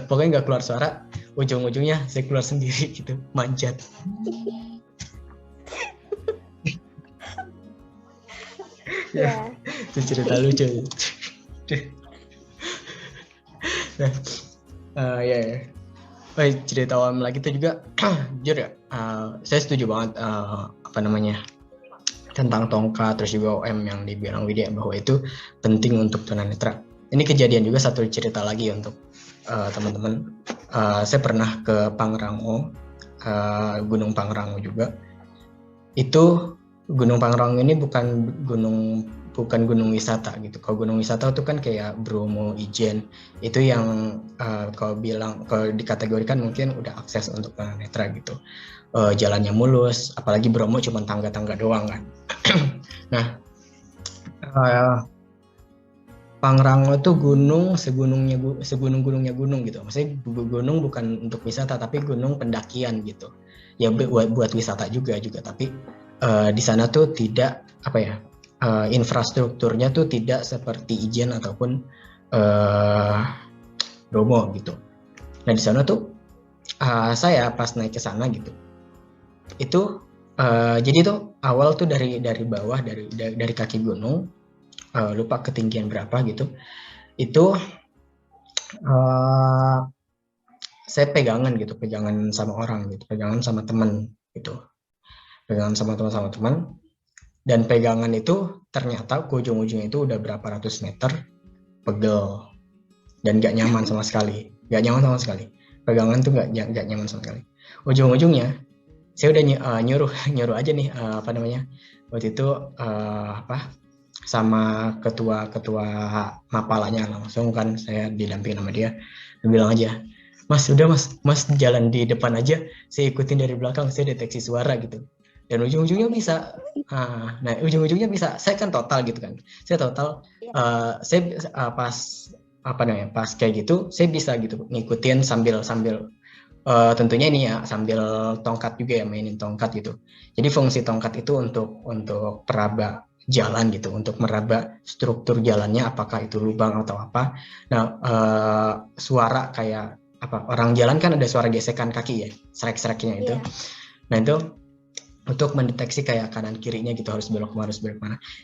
pokoknya nggak keluar suara, ujung-ujungnya saya keluar sendiri gitu, manjat. Ya, itu cerita lucu. Nah, ya. Cerita awam lagi itu juga, jujur ya, saya setuju banget tentang tongkat, terus juga OM yang dibilang Widya bahwa itu penting untuk tunanetra. Ini kejadian juga, satu cerita lagi untuk teman-teman. Saya pernah ke Pangrango, Gunung Pangrango juga. Itu Gunung Pangrango ini bukan gunung wisata gitu. Kalau gunung wisata itu kan kayak Bromo, Ijen, itu yang kalau dikategorikan mungkin udah akses untuk tunanetra gitu. Jalannya mulus, apalagi Bromo cuma tangga-tangga doang kan. Nah, Pangrango itu gunung segunung-gunungnya gunung gitu. Maksudnya gunung bukan untuk wisata tapi gunung pendakian gitu. Ya buat wisata juga, tapi di sana tuh tidak infrastrukturnya tuh tidak seperti Ijen ataupun Bromo gitu. Nah di sana tuh saya pas naik ke sana gitu, itu jadi tuh awal tuh dari bawah, dari kaki gunung, lupa ketinggian berapa gitu, itu saya pegangan sama orang gitu, pegangan sama teman gitu, dan pegangan itu ternyata ke ujung-ujungnya itu udah berapa ratus meter, pegel dan gak nyaman sama sekali, pegangan tuh gak nyaman sama sekali. Ujung-ujungnya saya udah nyuruh aja nih waktu itu sama ketua mapalanya langsung kan, saya didampingin sama dia bilang aja, Mas jalan di depan aja, saya ikutin dari belakang, saya deteksi suara gitu, dan ujung-ujungnya bisa. Nah ujung-ujungnya bisa, saya kan total gitu kan, saya pas kayak gitu saya bisa gitu ngikutin sambil tentunya ini ya sambil tongkat juga ya, mainin tongkat gitu. Jadi fungsi tongkat itu untuk peraba jalan gitu, untuk meraba struktur jalannya, apakah itu lubang atau apa. Nah suara kayak orang jalan kan ada suara gesekan kaki ya, srek-sreknya itu. Nah itu untuk mendeteksi kayak kanan kirinya gitu, harus belok mana.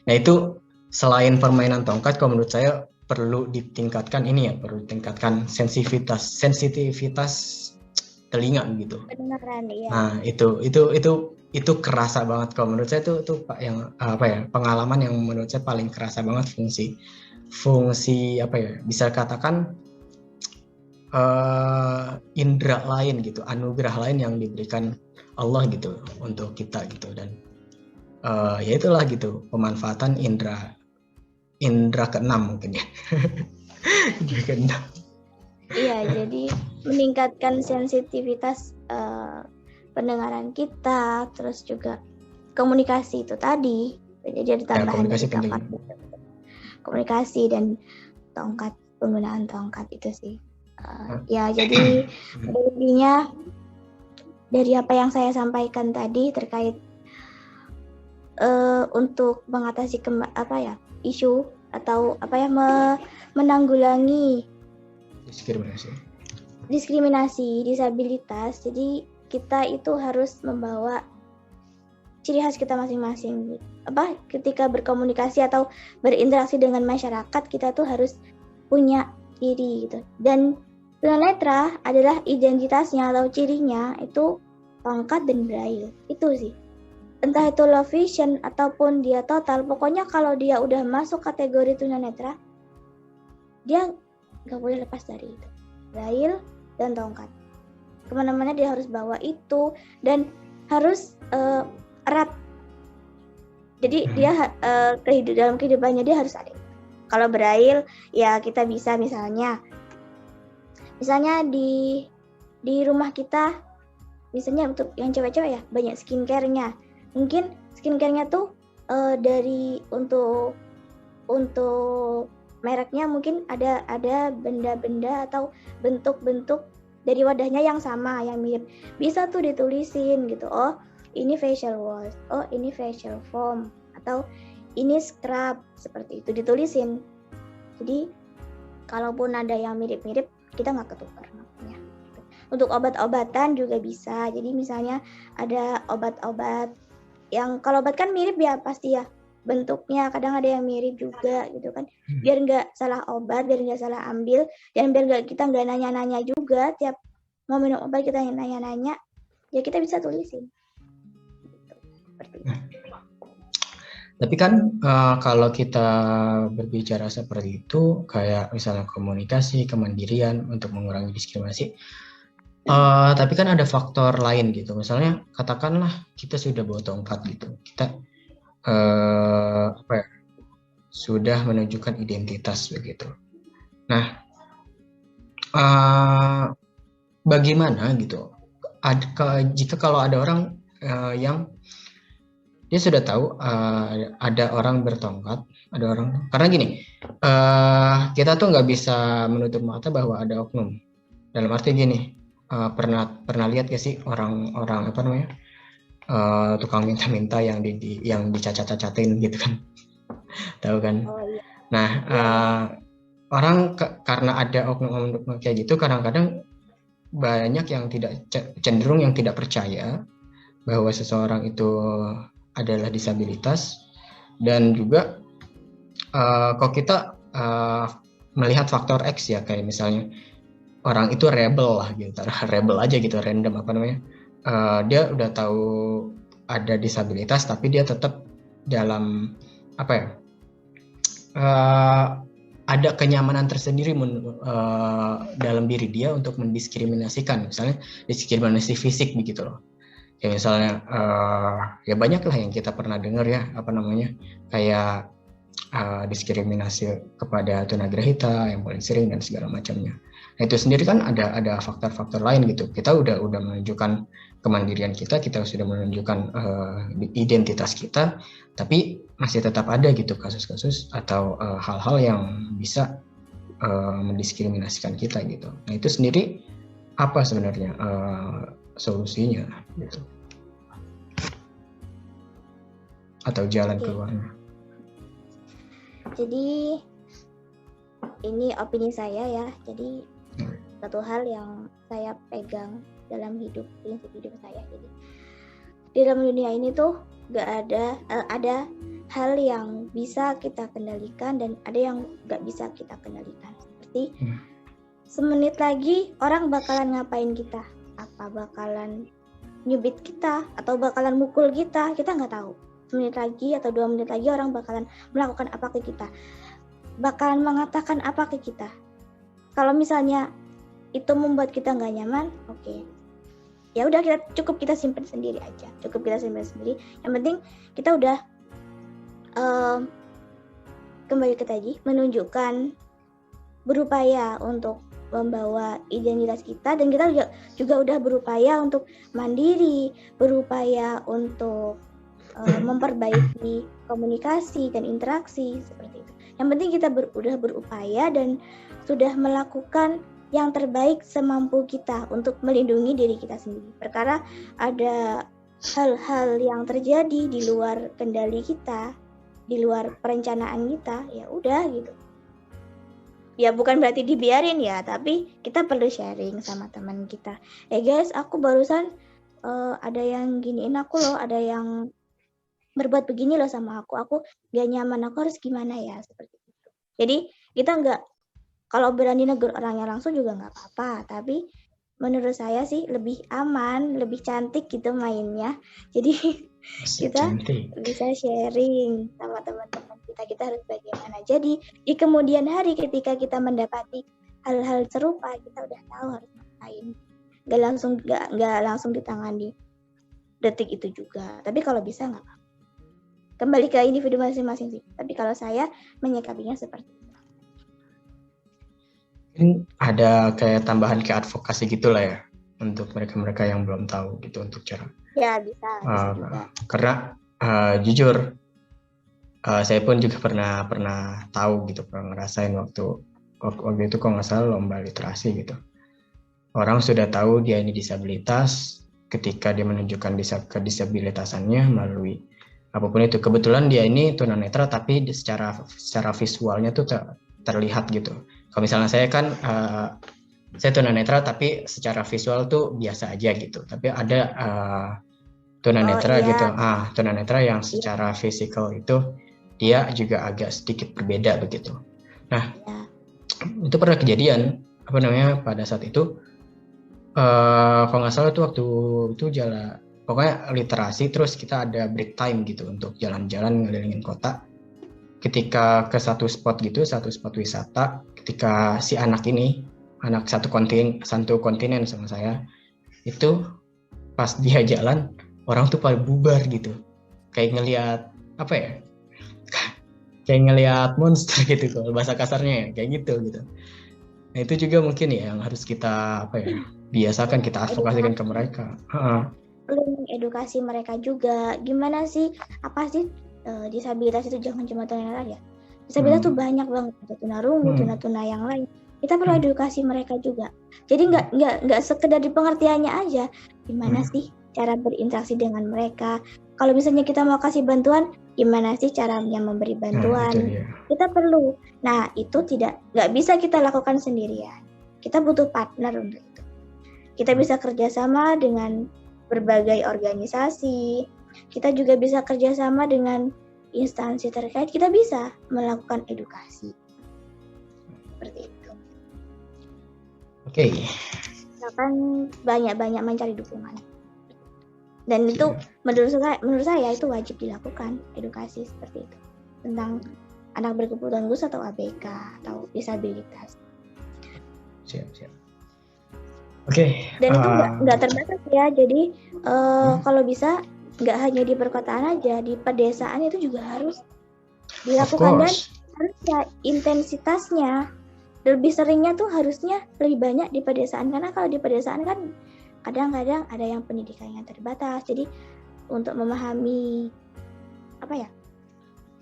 Nah itu selain permainan tongkat, kalau menurut saya perlu ditingkatkan sensitivitas telinga gitu. Beneran, iya. Nah itu kerasa banget kalau menurut saya, itu yang pengalaman yang menurut saya paling kerasa banget, fungsi bisa katakan indera lain gitu, anugerah lain yang diberikan Allah gitu untuk kita gitu. Dan ya itulah gitu pemanfaatan indera keenam mungkin ya. Indera keenam. Iya, jadi meningkatkan sensitivitas pendengaran kita, terus juga komunikasi itu tadi. Jadi ada tambahan dari tongkat, komunikasi dan tongkat, penggunaan tongkat itu sih. Ya, jadi intinya dari apa yang saya sampaikan tadi terkait untuk mengatasi isu atau menanggulangi diskriminasi disabilitas. Jadi kita itu harus membawa ciri khas kita masing-masing. Ketika berkomunikasi atau berinteraksi dengan masyarakat, kita tuh harus punya ciri gitu. Dan tunanetra adalah identitasnya atau cirinya itu tongkat dan braille. Itu sih. Entah itu low vision ataupun dia total, pokoknya kalau dia udah masuk kategori tunanetra, dia nggak boleh lepas dari itu. Braille dan tongkat. Kemana-mana dia harus bawa itu dan harus erat. Jadi dia dalam kehidupannya dia harus ada. Kalau braille ya kita bisa misalnya di rumah kita, misalnya untuk yang cewek-cewek ya banyak skincare-nya. Mungkin skincare-nya tuh dari untuk mereknya mungkin ada benda-benda atau bentuk-bentuk dari wadahnya yang sama, yang mirip. Bisa tuh ditulisin gitu. Oh, ini facial wash. Oh, ini facial foam. Atau ini scrub. Seperti itu ditulisin. Jadi, kalaupun ada yang mirip-mirip, kita nggak ketukar namanya. Untuk obat-obatan juga bisa. Jadi misalnya ada obat-obat yang kalau obat kan mirip ya pasti ya. Bentuknya kadang ada yang mirip juga gitu kan, biar nggak salah obat, biar nggak salah ambil, dan biar kita nggak nanya-nanya juga tiap mau minum obat kita nanya-nanya, ya kita bisa tulisin gitu. Seperti itu. Tapi kan kalau kita berbicara seperti itu, kayak misalnya komunikasi, kemandirian untuk mengurangi diskriminasi, tapi kan ada faktor lain gitu, misalnya katakanlah kita sudah bawa tongkat gitu, kita sudah menunjukkan identitas begitu. Nah, bagaimana gitu? Jika kalau ada orang yang dia sudah tahu ada orang bertongkat, ada orang, karena gini, kita tuh nggak bisa menutup mata bahwa ada oknum. Dalam arti gini, pernah lihat gak sih orang-orang apa namanya? Tukang minta-minta yang dicacat-cacatin gitu kan, tahu kan? Oh, iya. Nah, orang karena ada oknum kayak gitu, kadang-kadang banyak yang cenderung yang tidak percaya bahwa seseorang itu adalah disabilitas, dan juga kok kita melihat faktor X ya, kayak misalnya orang itu rebel lah gitu, rebel aja gitu, random apa namanya. Dia udah tahu ada disabilitas tapi dia tetap dalam ada kenyamanan tersendiri dalam diri dia untuk mendiskriminasikan, misalnya diskriminasi fisik begitu loh. Ya misalnya ya banyak lah yang kita pernah dengar ya, kayak diskriminasi kepada tunagrahita yang paling sering dan segala macamnya. Nah, itu sendiri kan ada faktor-faktor lain gitu. Kita udah menunjukkan kemandirian kita sudah menunjukkan identitas kita, tapi masih tetap ada gitu kasus-kasus atau hal-hal yang bisa mendiskriminasikan kita gitu. Nah, itu sendiri apa sebenarnya solusinya gitu, atau jalan keluarnya? Jadi ini opini saya ya. Jadi satu hal yang saya pegang dalam prinsip hidup saya. Jadi di dalam dunia ini tuh gak ada hal yang bisa kita kendalikan dan ada yang gak bisa kita kendalikan. Seperti semenit lagi orang bakalan ngapain kita, apa bakalan nyubit kita atau bakalan mukul kita nggak tahu. Semenit lagi atau 2 menit lagi orang bakalan melakukan apa ke kita, bakalan mengatakan apa ke kita. Kalau misalnya itu membuat kita nggak nyaman, oke. Ya udah, kita simpan sendiri aja. Yang penting kita udah kembali ke tadi, menunjukkan, berupaya untuk membawa identitas kita, dan kita juga udah berupaya untuk mandiri, berupaya untuk memperbaiki komunikasi dan interaksi seperti itu. Yang penting kita udah berupaya dan sudah melakukan yang terbaik semampu kita untuk melindungi diri kita sendiri. Perkara ada hal-hal yang terjadi di luar kendali kita, di luar perencanaan kita, ya udah gitu. Ya bukan berarti dibiarin ya, tapi kita perlu sharing sama teman kita. Guys, aku barusan ada yang giniin aku loh, ada yang berbuat begini loh sama aku gak nyaman, aku harus gimana ya, seperti itu. Jadi kita nggak, kalau berani negur orangnya langsung juga nggak apa-apa, tapi menurut saya sih lebih aman, lebih cantik gitu mainnya. Jadi kita bisa sharing sama teman-teman kita harus bagaimana. Jadi di kemudian hari ketika kita mendapati hal-hal serupa, kita udah tahu harus ngapain. Nggak langsung ditangani detik itu juga. Tapi kalau bisa nggak apa-apa. Kembali ke individu masing-masing sih. Tapi kalau saya menyikapinya seperti itu. Mungkin ada kayak tambahan kayak advokasi gitulah ya untuk mereka-mereka yang belum tahu gitu untuk cara. Ya bisa juga. Karena jujur saya pun juga pernah tahu gitu, pernah ngerasain waktu itu kok nggak salah lomba literasi gitu. Orang sudah tahu dia ini disabilitas, ketika dia menunjukkan kedisabilitasannya melalui apapun itu. Kebetulan dia ini tunanetra tapi secara visualnya tuh terlihat gitu. Kalau misalnya saya kan saya tunanetra tapi secara visual tuh biasa aja gitu. Tapi ada tunanetra gitu. Tunanetra yang secara fisikal itu dia juga agak sedikit berbeda begitu. Nah, itu pernah kejadian pada saat itu. Kalau nggak salah tuh waktu itu pokoknya literasi, terus kita ada break time gitu untuk jalan-jalan ngelilingin kota. Ketika ke satu spot wisata, ketika si anak satu kontinen sama saya, itu pas dia jalan, orang tuh pada bubar gitu. Kayak ngelihat apa ya? Kayak ngelihat monster gitu kalau bahasa kasarnya ya, kayak gitu. Nah itu juga mungkin ya yang harus kita biasakan, kita advokasikan ke mereka. Edukasi mereka juga, gimana sih, apa sih disabilitas itu, jangan cuma tunanetra ya. Disabilitas tuh banyak banget, ada tunarungu, tuna yang lain. Kita perlu edukasi mereka juga. Jadi nggak sekedar di pengertiannya aja, gimana sih cara berinteraksi dengan mereka. Kalau misalnya kita mau kasih bantuan, gimana sih caranya memberi bantuan. Kita perlu. Nah itu nggak bisa kita lakukan sendirian. Kita butuh partner untuk itu. Kita bisa kerjasama dengan berbagai organisasi. Kita juga bisa kerjasama dengan instansi terkait. Kita bisa melakukan edukasi seperti itu. Oke. Kita kan banyak mencari dukungan. Dan itu menurut saya itu wajib dilakukan, edukasi seperti itu tentang anak berkebutuhan khusus atau ABK atau disabilitas. Siap. Oke. Dan itu nggak terbatas ya. Jadi kalau bisa nggak hanya di perkotaan aja, di pedesaan itu juga harus dilakukan, dan harusnya intensitasnya lebih seringnya tuh harusnya lebih banyak di pedesaan, karena kalau di pedesaan kan kadang-kadang ada yang pendidikannya terbatas. Jadi untuk memahami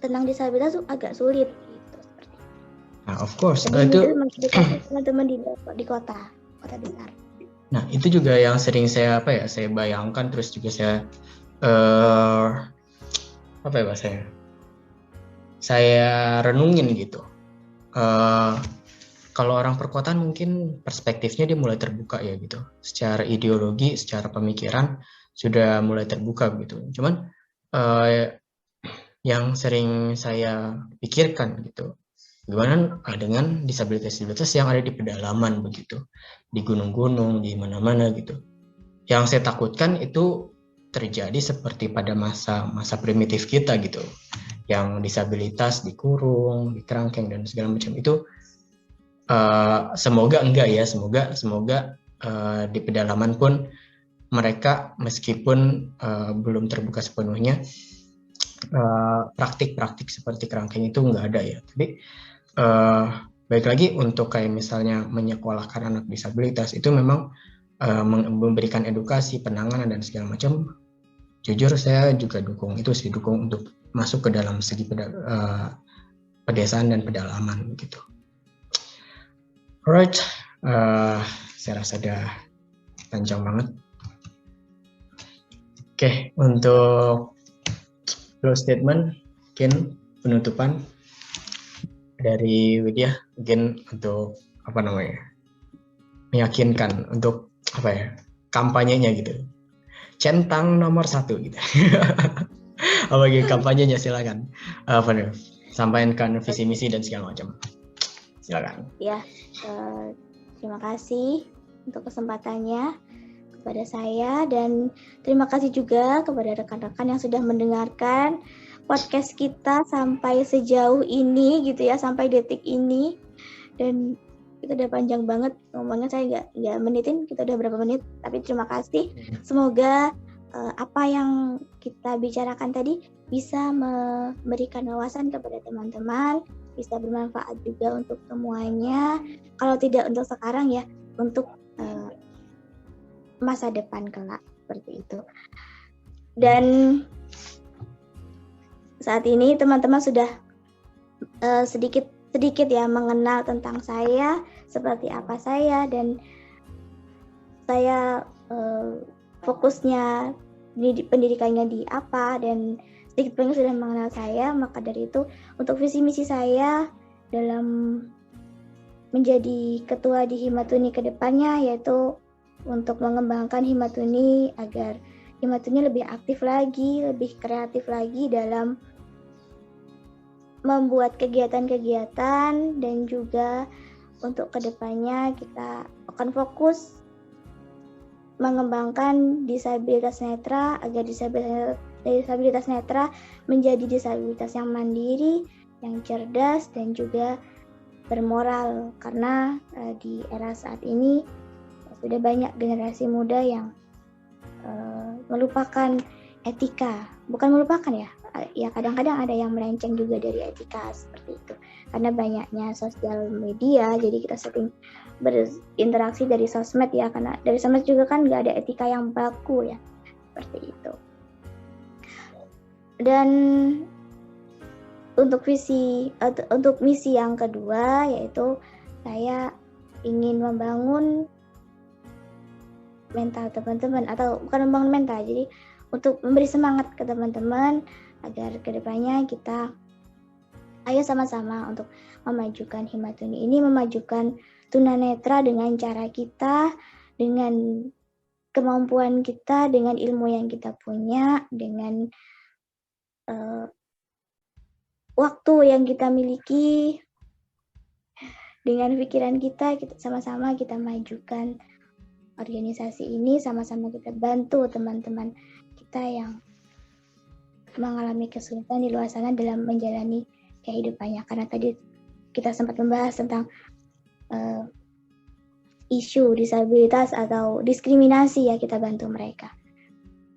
tentang disabilitas tuh agak sulit gitu. Nah, of course. Itu mengedukasi teman-teman di kota besar. Nah, itu juga yang sering saya bayangkan, terus juga saya saya renungin gitu. Kalau orang perkotaan mungkin perspektifnya dia mulai terbuka ya gitu. Secara ideologi, secara pemikiran sudah mulai terbuka gitu. Cuman yang sering saya pikirkan gitu, gimana dengan disabilitas yang ada di pedalaman begitu, di gunung-gunung, di mana-mana gitu. Yang saya takutkan itu terjadi seperti pada masa primitif kita gitu, yang disabilitas dikurung, dikerangkeng dan segala macam itu. Semoga enggak ya, semoga di pedalaman pun mereka meskipun belum terbuka sepenuhnya, praktik-praktik seperti kerangkeng itu enggak ada ya. Tapi baik lagi untuk kayak misalnya menyekolahkan anak disabilitas itu memang memberikan edukasi, penanganan dan segala macam. Jujur saya juga dukung untuk masuk ke dalam segi pedesaan dan pedalaman gitu. Alright, saya rasa udah panjang banget. Oke, untuk close statement, mungkin penutupan dari Widya, mungkin untuk meyakinkan untuk kampanyenya gitu. Centang nomor 1 gitu. Bagi kampanyenya silakan. Apa nih? Sampaikan visi misi dan segala macam. Silakan. Ya, terima kasih untuk kesempatannya kepada saya, dan terima kasih juga kepada rekan-rekan yang sudah mendengarkan podcast kita sampai sejauh ini gitu ya, sampai detik ini. Dan itu udah panjang banget ngomongnya, saya nggak menitin kita udah berapa menit, tapi terima kasih. Semoga apa yang kita bicarakan tadi bisa memberikan wawasan kepada teman-teman, bisa bermanfaat juga untuk semuanya. Kalau tidak untuk sekarang ya, untuk masa depan kelak, seperti itu. Dan saat ini teman-teman sudah sedikit ya mengenal tentang saya, seperti apa saya, dan saya fokusnya pendidikannya di apa, dan sedikit banyak sudah mengenal saya. Maka dari itu, untuk visi misi saya dalam menjadi ketua di Himatuni ke depannya, yaitu untuk mengembangkan Himatuni agar Himatuni lebih aktif lagi, lebih kreatif lagi dalam membuat kegiatan-kegiatan, dan juga untuk kedepannya kita akan fokus mengembangkan disabilitas netra agar disabilitas netra menjadi disabilitas yang mandiri, yang cerdas, dan juga bermoral, karena di era saat ini sudah banyak generasi muda yang melupakan etika, bukan melupakan ya kadang-kadang ada yang melenceng juga dari etika, seperti itu, karena banyaknya sosial media, jadi kita sering berinteraksi dari sosmed ya, karena dari sosmed juga kan nggak ada etika yang baku ya, seperti itu. Dan untuk misi yang kedua, yaitu saya ingin membangun mental teman-teman, atau bukan membangun mental, jadi untuk memberi semangat ke teman-teman agar kedepannya kita ayo sama-sama untuk memajukan Himatuni ini, memajukan tunanetra dengan cara kita, dengan kemampuan kita, dengan ilmu yang kita punya, dengan waktu yang kita miliki, dengan pikiran kita sama-sama kita majukan organisasi ini, sama-sama kita bantu teman-teman kita yang mengalami kesulitan di luar sana dalam menjalani kehidupannya. Karena tadi kita sempat membahas tentang isu disabilitas atau diskriminasi ya, kita bantu mereka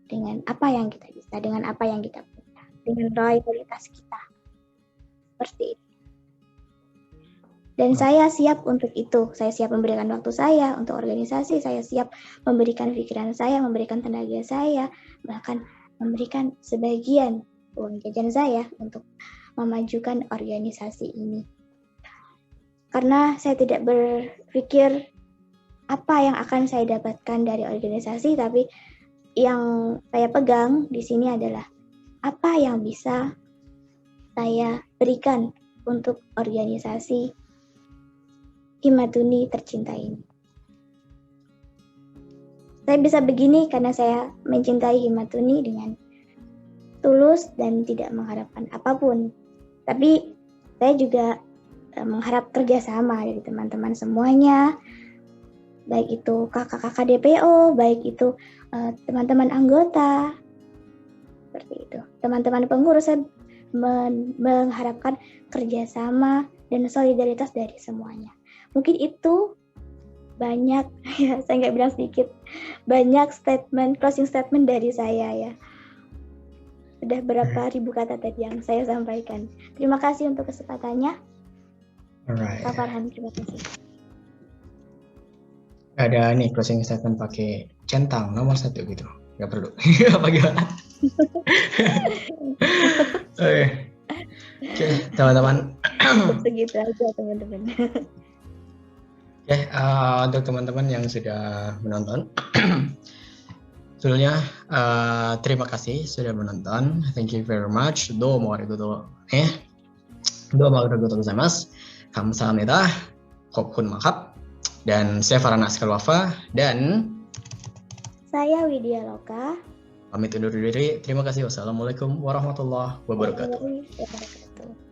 dengan apa yang kita bisa, dengan apa yang kita punya, dengan loyalitas kita, seperti itu. Dan saya siap untuk itu. Saya siap memberikan waktu saya untuk organisasi, saya siap memberikan pikiran saya, memberikan tenaga saya, bahkan memberikan sebagian uang jajan saya untuk memajukan organisasi ini. Karena saya tidak berpikir apa yang akan saya dapatkan dari organisasi, tapi yang saya pegang di sini adalah apa yang bisa saya berikan untuk organisasi Himatuni tercinta ini. Saya bisa begini karena saya mencintai Himatuni dengan tulus dan tidak mengharapkan apapun. Tapi saya juga mengharap kerjasama dari teman-teman semuanya, baik itu kakak-kakak DPO, baik itu teman-teman anggota, seperti itu. Teman-teman pengurus, saya mengharapkan kerjasama dan solidaritas dari semuanya. Mungkin itu banyak, ya saya nggak bilang sedikit, banyak closing statement dari saya ya. Sudah berapa ribu kata tadi yang saya sampaikan. Terima kasih untuk kesempatannya. Alright. Pak Farhan, terima kasih. Ada nih closing statement pakai centang nomor 1 gitu, nggak perlu. Apa gimana? Oke, teman-teman. Segitu aja teman-teman. Oke, untuk teman-teman yang sudah menonton, sebelumnya terima kasih sudah menonton. Thank you very much. Domo arigatou gozaimasu. Kamsahamnida. Khopkun makap. Dan saya Farhan Askar Wafa, dan saya Widya Loka. Pamit undur diri. Terima kasih. Wassalamualaikum warahmatullahi wabarakatuh. Warahmatullahi wabarakatuh.